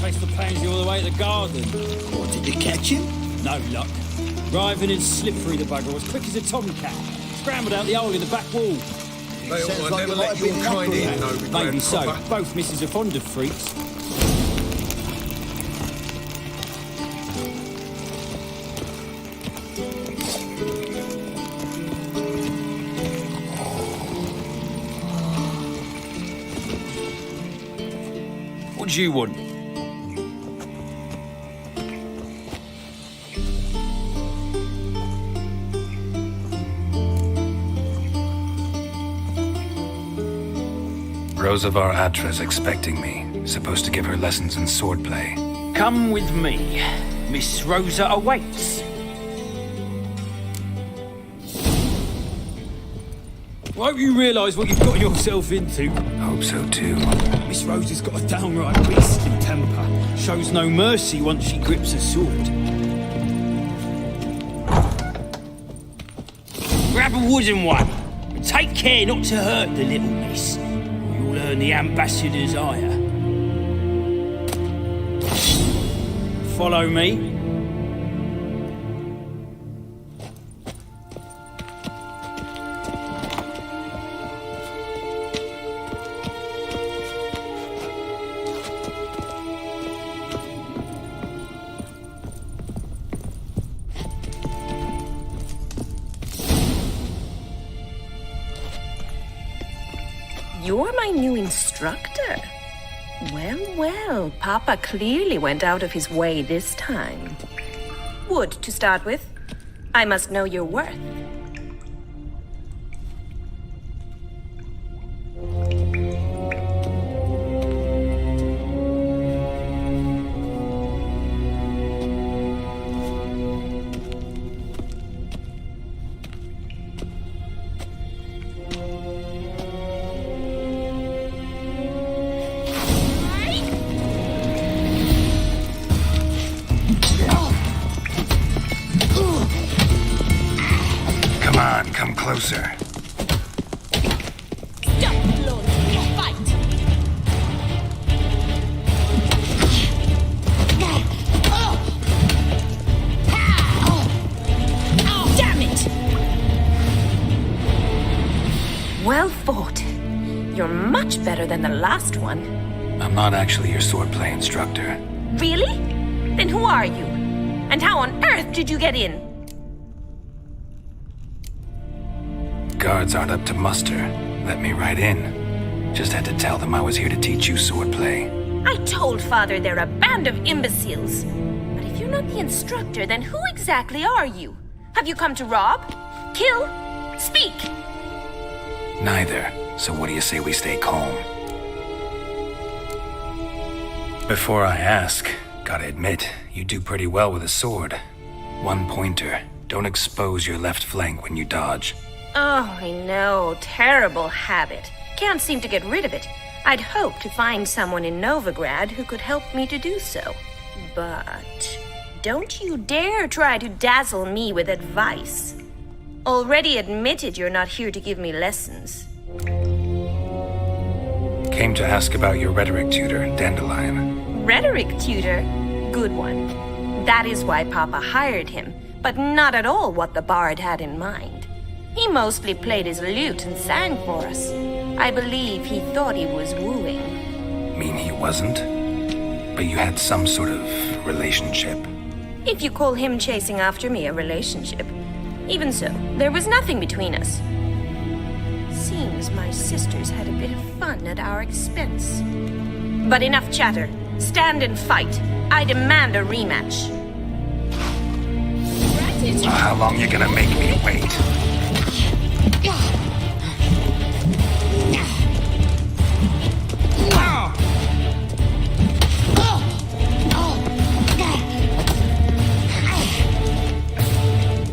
chased the pansy all the way to the garden. What, did you catch him? No luck. Writhing and slippery, the bugger was quick as a tomcat. Scrambled out the hole in the back wall. They Sounds ought to like never you let might your have been kind in, knucklehead. though, Maybe so. grandpapa. Both misses are fond of freaks. What do you want? Rosa var Atra's expecting me. Supposed to give her lessons in swordplay. Come with me. Miss Rosa awaits. Won't you realise what you've got yourself into? Hope so too. Miss Rosa's got a downright beastly temper. Shows no mercy once she grips a sword. Grab a wooden one, and take care not to hurt the little miss. You'll earn the ambassador's ire. Follow me. You're my new instructor. Well, well, Papa clearly went out of his way this time. Wood, to start with. I must know your worth. Come on, come closer. Stop, Lord. Fight. Damn it! Well fought. You're much better than the last one. I'm not actually your swordplay instructor. Really? Then who are you? And how on earth did you get in? Guards aren't up to muster. Let me right in. Just had to tell them I was here to teach you swordplay. I told Father they're a band of imbeciles. But if you're not the instructor, then who exactly are you? Have you come to rob? Kill? Speak! Neither. So what do you say we stay calm? Before I ask, gotta admit, you do pretty well with a sword. One pointer. Don't expose your left flank when you dodge. Oh, I know. Terrible habit. Can't seem to get rid of it. I'd hoped to find someone in Novigrad who could help me to do so. But don't you dare try to dazzle me with advice. Already admitted you're not here to give me lessons. Came to ask about your rhetoric tutor, Dandelion. Rhetoric tutor? Good one. That is why Papa hired him, but not at all what the bard had in mind. He mostly played his lute and sang for us. I believe he thought he was wooing. Mean he wasn't? But you had some sort of relationship. If you call him chasing after me a relationship. Even so, there was nothing between us. Seems my sisters had a bit of fun at our expense. But enough chatter. Stand and fight. I demand a rematch. How long you gonna make me wait?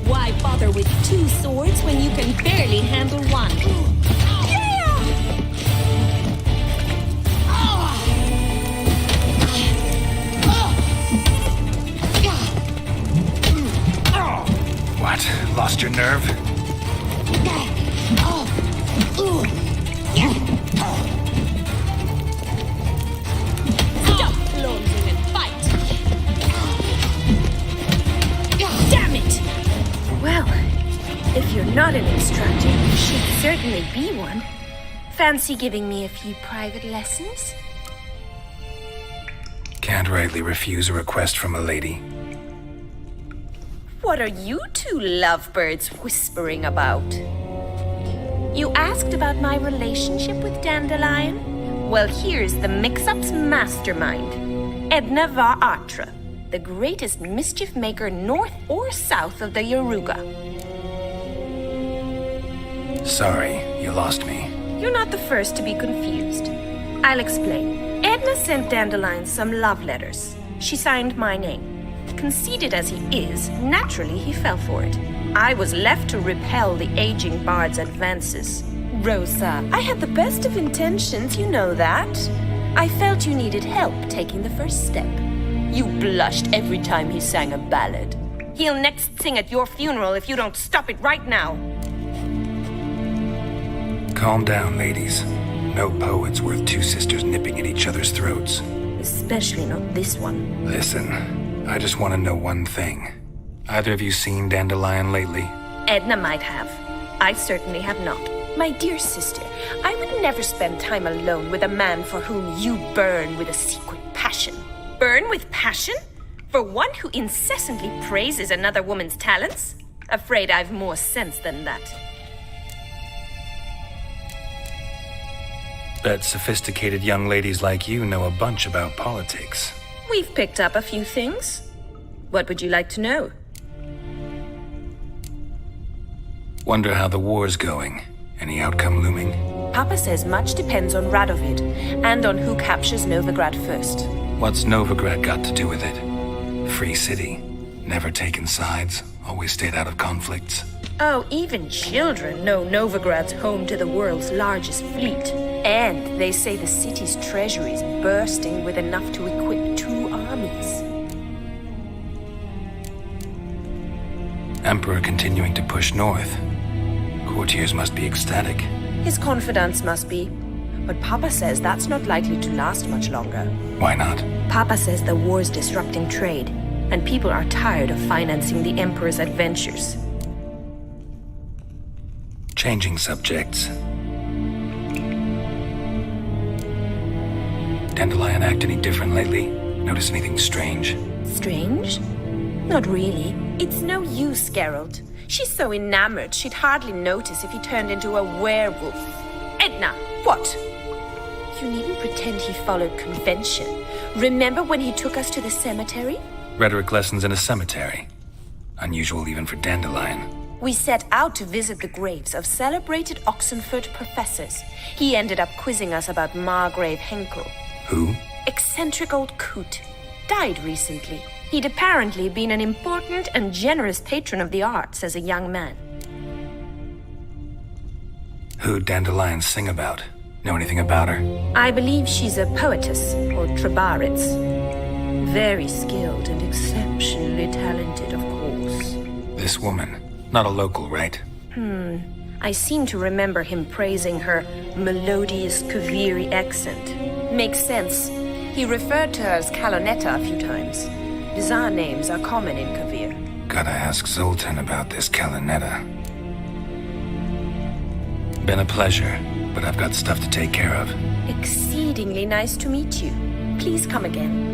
Why bother with two swords when you can barely handle one? What? Lost your nerve? Stop, Lord Women. certainly be one. Fancy giving me a few private lessons? Can't rightly refuse a request from a lady. What are you two lovebirds whispering about? You asked about my relationship with Dandelion? Well, here's the mix-up's mastermind, Edna Va Atra, the greatest mischief maker north or south of the Yoruga. Sorry, you lost me. You're not the first to be confused. I'll explain. Edna sent Dandelion some love letters. She signed my name. Conceited as he is, naturally he fell for it. I was left to repel the aging bard's advances. Rosa, I had the best of intentions, you know that. I felt you needed help taking the first step. You blushed every time he sang a ballad. He'll next sing at your funeral if you don't stop it right now. Calm down, ladies. No poet's worth two sisters nipping at each other's throats. Especially not this one. Listen, I just want to know one thing. Either of you seen Dandelion lately? Edna might have. I certainly have not. My dear sister, I would never spend time alone with a man for whom you burn with a secret passion. Burn with passion? For one who incessantly praises another woman's talents? Afraid I've more sense than that. Bet sophisticated young ladies like you know a bunch about politics. We've picked up a few things. What would you like to know? Wonder how the war's going. Any outcome looming? Papa says much depends on Radovid, and on who captures Novigrad first. What's Novigrad got to do with it? Free city. Never taken sides. Always stayed out of conflicts. Oh, even children know Novigrad's home to the world's largest fleet. And they say the city's treasury is bursting with enough to equip 2 armies. Emperor continuing to push north. Courtiers must be ecstatic. His confidants must be. But Papa says that's not likely to last much longer. Why not? Papa says the war's disrupting trade, and people are tired of financing the Emperor's adventures. Changing subjects. Dandelion act any different lately? Notice anything strange? Strange? Not really. It's no use, Geralt. She's so enamored she'd hardly notice if he turned into a werewolf. Edna, what? You needn't pretend he followed convention. Remember when he took us to the cemetery? Rhetoric lessons in a cemetery. Unusual even for Dandelion. We set out to visit the graves of celebrated Oxenford professors. He ended up quizzing us about Margrave Henkel. Who? Eccentric old coot. Died recently. He'd apparently been an important and generous patron of the arts as a young man. Who'd Dandelion sing about? Know anything about her? I believe she's a poetess, or trebarits. Very skilled and exceptionally talented, of course. This woman. Not a local, right? I seem to remember him praising her melodious Kaviri accent. Makes sense. He referred to her as Kalonetta a few times. Bizarre names are common in Kavir. Gotta ask Zoltan about this Kalonetta. Been a pleasure, but I've got stuff to take care of. Exceedingly nice to meet you. Please come again.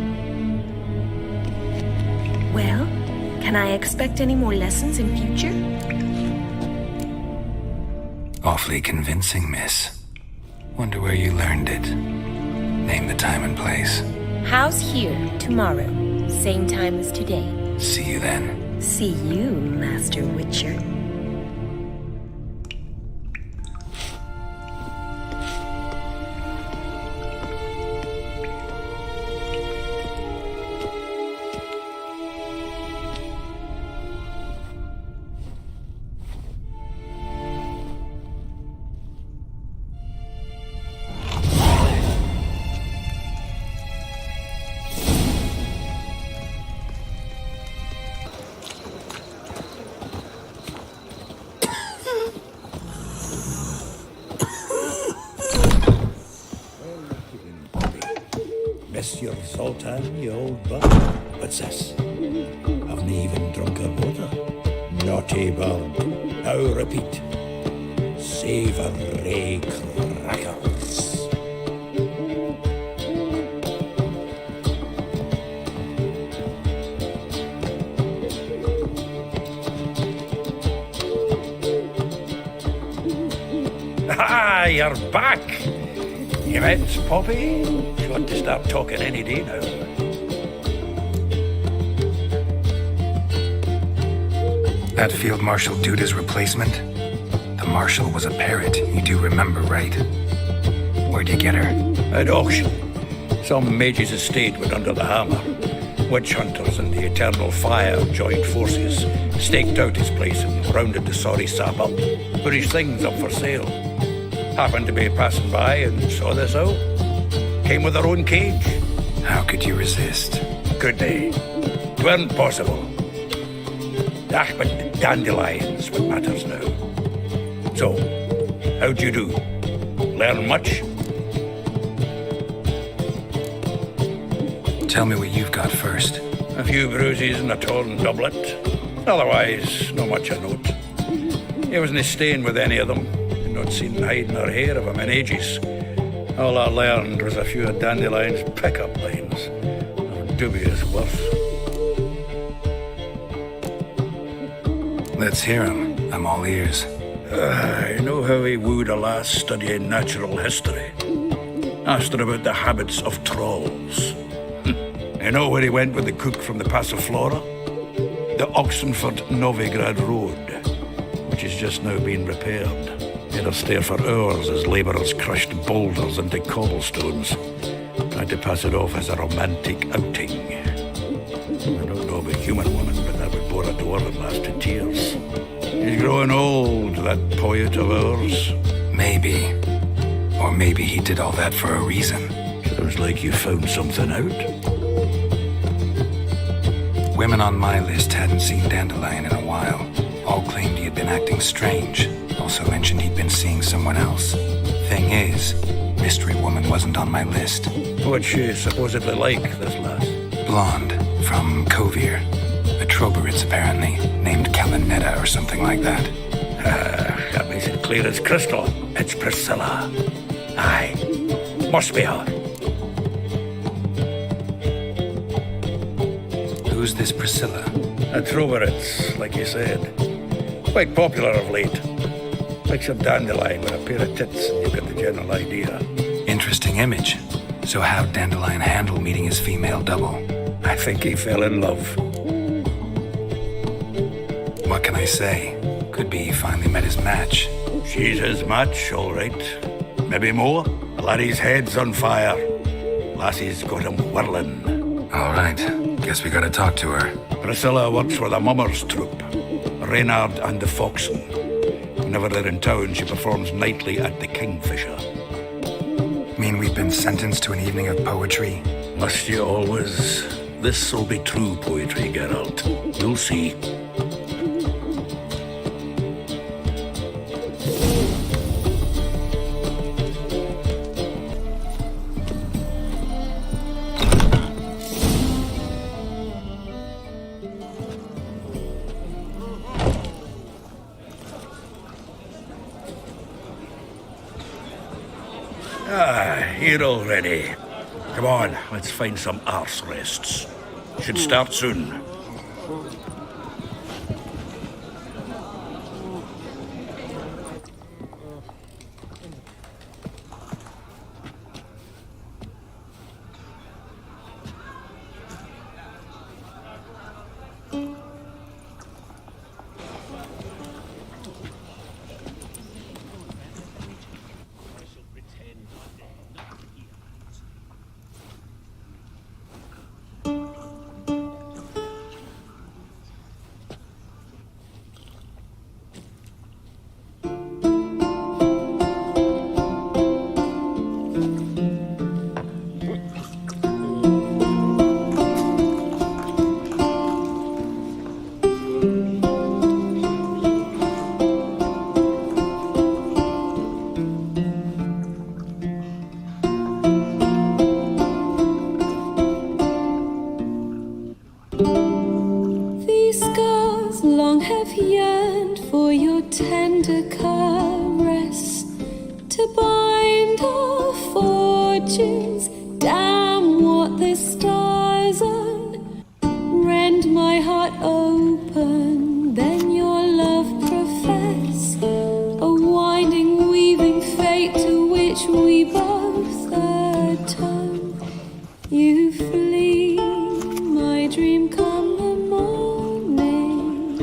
Well, can I expect any more lessons in future? Awfully convincing, miss. Wonder where you learned it. Name the time and place. House here, tomorrow. Same time as today. See you then. See you, Master Witcher. Monsieur Zoltan, you old buck. What's this? Haven't even drunk her water. Naughty bird. Now repeat. savory crackers. Ah, you're back! You met Poppy? She ought to start talking any day now. That Field Marshal Duda's replacement? The Marshal was a parrot, you do remember, right? Where'd you get her? At auction. Some mage's estate went under the hammer. Witch hunters and the Eternal Fire joined forces, staked out his place and rounded the sorry sap up, put his things up for sale. Happened to be passing by and saw this out. Came with their own cage. How could you resist? Could they? 'Tweren't possible. Ah, but dandelions what matters now. So, how'd you do? Learn much? Tell me what you've got first. A few bruises and a torn doublet. Otherwise, not much of note. He wasn't staying with any of them. I'd not seen hide nor hair of him in ages. All I learned was a few of Dandelion's pickup lines. Of dubious worth. Let's hear him. I'm all ears. I know how he wooed a lass studying natural history. Asked her about the habits of trolls. You know where he went with the cook from the Passiflora? The Oxenford-Novigrad Road, which is just now being repaired. Made her stare for hours as labourers crushed boulders into cobblestones. Tried to pass it off as a romantic outing. I don't know about human woman, but that would bore a dwarven lass to tears. He's growing old, that poet of ours. Maybe. Or maybe he did all that for a reason. Sounds like you found something out. Women on my list hadn't seen Dandelion in a while. All claimed he had been acting strange. Also mentioned he'd been seeing someone else. Thing is, Mystery Woman wasn't on my list. What's she supposedly like, this lass? Blonde, from Kovir. A Troberits, apparently, named Kalinetta or something like that. That makes it clear as crystal. It's Priscilla. Aye, must be her. Who's this Priscilla? A Troberits, like you said. Quite popular of late. Picture Dandelion with a pair of tits and you've got the general idea. Interesting image. So how'd Dandelion handle meeting his female double? I think he fell in love. What can I say? Could be he finally met his match. She's his match, all right. Maybe more. The laddie's head's on fire. Lassie's got him whirling. All right. Guess we gotta talk to her. Priscilla works with a mummers troupe. Reynard and the Foxen. Whenever they're in town, she performs nightly at the Kingfisher. Mean we've been sentenced to an evening of poetry? Must you always? This'll be true poetry, Geralt. You'll see. Here already. Come on, let's find some arse rests. Should start soon. These scars long have yearned for your tender caress. witches. Damn what the stars on. Rend my heart open, then your love profess. A winding, weaving fate to which we both atone. You flee, my dream come the morning.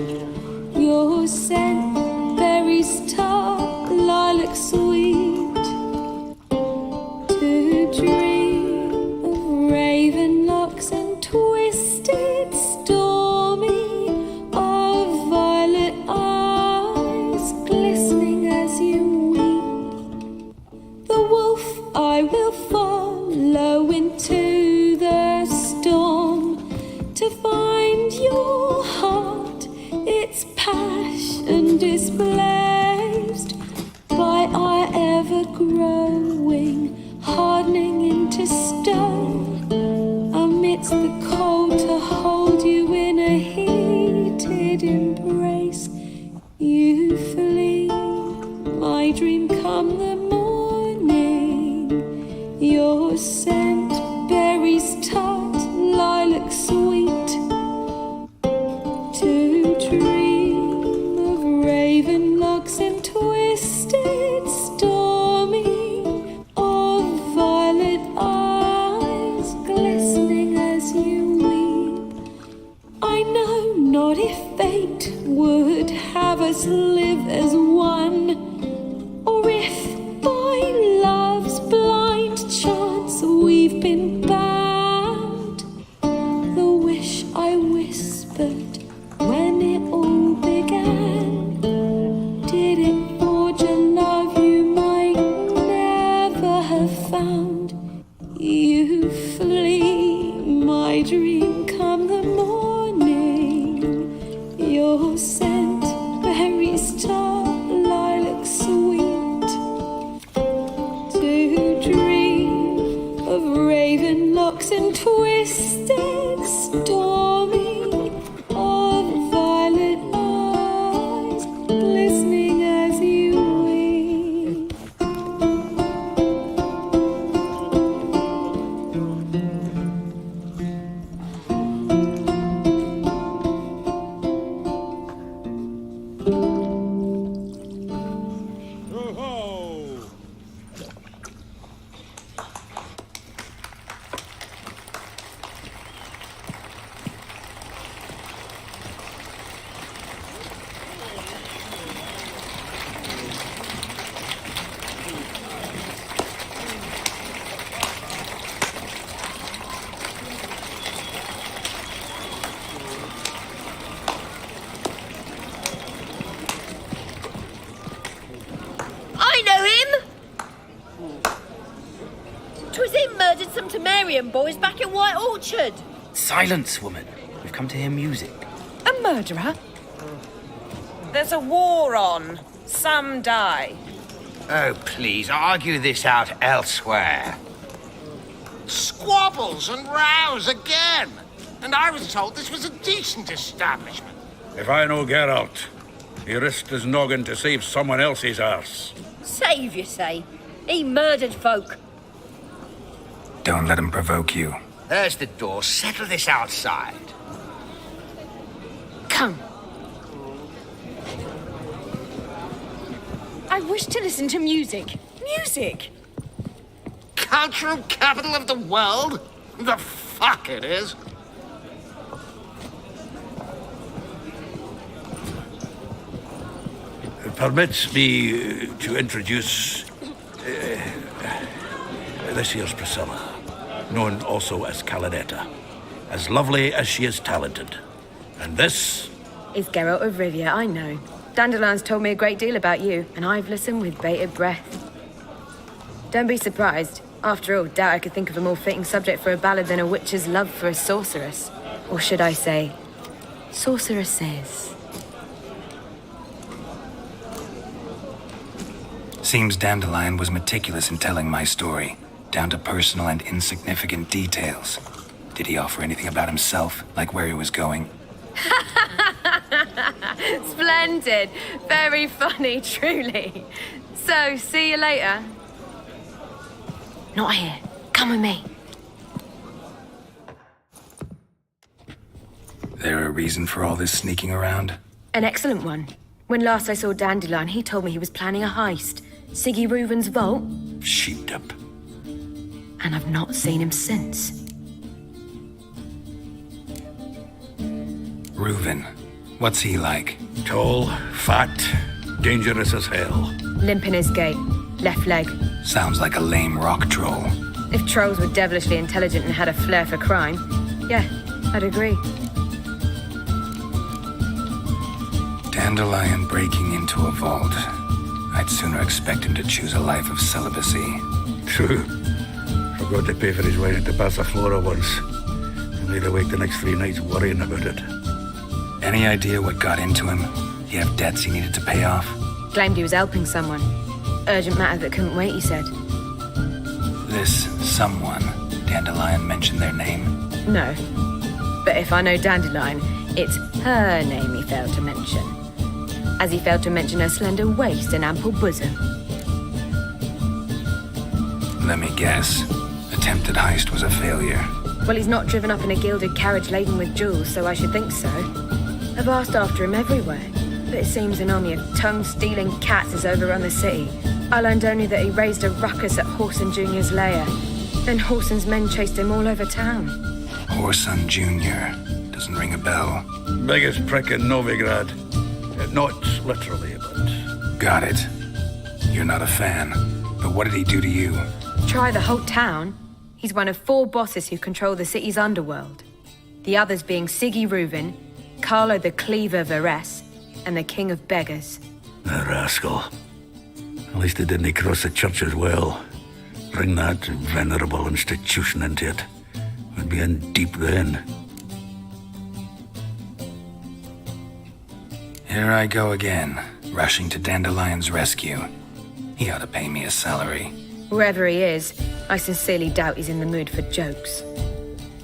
Your scent, berries tart, lilac sweet. To dream of raven locks and twisted, stormy, of violet eyes glistening as you weep. The wolf I will follow into the storm to find your heart, its passion displaced by our ever-growing, hardening into stone. Amidst the cold to hold you in a heated embrace. You flee, my dream come the morning. Your scent, berries tart, lilac sweet. To dream of raven locks and twisted, stormy, of violet eyes glistening as you weep. I know not if fate would have us live as one, or if by love's blind chance we've been bound. The wish I whispered when it all began, did it forge a love you might never have found? You flee, my dream come the morning. Your scent, berries tart, lilac sweet. To dream of raven locks and twisted, stormy, of violet eyes glistening as you weep. I know him! 'Twas him murdered some Temerian boys back in White Orchard. Silence, woman. We've come to hear music. A murderer? There's a war on. Some die. Oh, please, argue this out elsewhere. Squabbles and rows again! And I was told this was a decent establishment. If I know Geralt, he risked his noggin to save someone else's arse. Save, you say? He murdered folk. Don't let him provoke you. There's the door. Settle this outside. Come. I wish to listen to music. Music! Cultural capital of the world? The fuck it is. Permits me to introduce... this here's Priscilla, known also as Calinetta. As lovely as she is talented. And this... Is Geralt of Rivia, I know. Dandelion's told me a great deal about you, and I've listened with bated breath. Don't be surprised. After all, doubt I could think of a more fitting subject for a ballad than a witch's love for a sorceress. Or should I say, sorceresses. Seems Dandelion was meticulous in telling my story, down to personal and insignificant details. Did he offer anything about himself, like where he was going? Splendid. Very funny, truly. So, see you later. Not here. Come with me. There a reason for all this sneaking around? An excellent one. When last I saw Dandelion, he told me he was planning a heist. Siggy Reuven's vault, Sheeped up. and I've not seen him since. Reuven. What's he like? Tall, fat, dangerous as hell. Limp in his gait, left leg. Sounds like a lame rock troll. If trolls were devilishly intelligent and had a flair for crime, yeah, I'd agree. Dandelion breaking into a vault. I'd sooner expect him to choose a life of celibacy. True. Forgot to pay for his way into Passaflora once. And laid awake the next 3 nights worrying about it. Any idea what got into him? He have debts he needed to pay off? Claimed he was helping someone. Urgent matter that couldn't wait, he said. This someone, Dandelion mentioned their name? No. But if I know Dandelion, it's her name he failed to mention. As he failed to mention her slender waist and ample bosom. Let me guess. Attempted heist was a failure. Well, he's not driven up in a gilded carriage laden with jewels, so I should think so. I've asked after him everywhere, but it seems an army of tongue-stealing cats has overrun the city. I learned only that he raised a ruckus at Horson Jr.'s lair. Then Horson's men chased him all over town. Horson Jr. Doesn't ring a bell. Biggest prick in Novigrad. Not literally, but... Got it. You're not a fan. But what did he do to you? Try the whole town. He's one of 4 bosses who control the city's underworld. The others being Siggy Reuven, Carlo the Cleaver Varese, and the King of Beggars. The rascal. At least he didn't cross the church as well. Bring that venerable institution into it. We'd be in deep then. Here I go again, rushing to Dandelion's rescue. He ought to pay me a salary. Wherever he is, I sincerely doubt he's in the mood for jokes.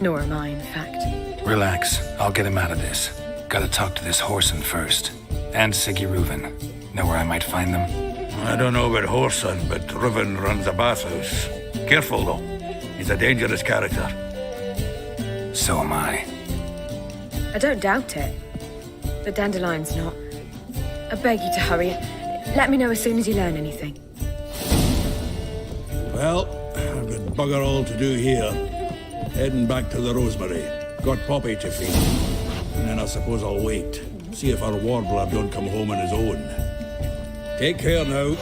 Nor am I, in fact. Relax, I'll get him out of this. Gotta talk to this Horson first. And Siggy Reuven. Know where I might find them? I don't know about Horson, but Reuven runs a bathhouse. Careful, though. He's a dangerous character. So am I. I don't doubt it. But Dandelion's not. I beg you to hurry. Let me know as soon as you learn anything. Well, I've got bugger all to do here. Heading back to the Rosemary. Got Poppy to feed. And then I suppose I'll wait. See if our warbler don't come home on his own. Take care now.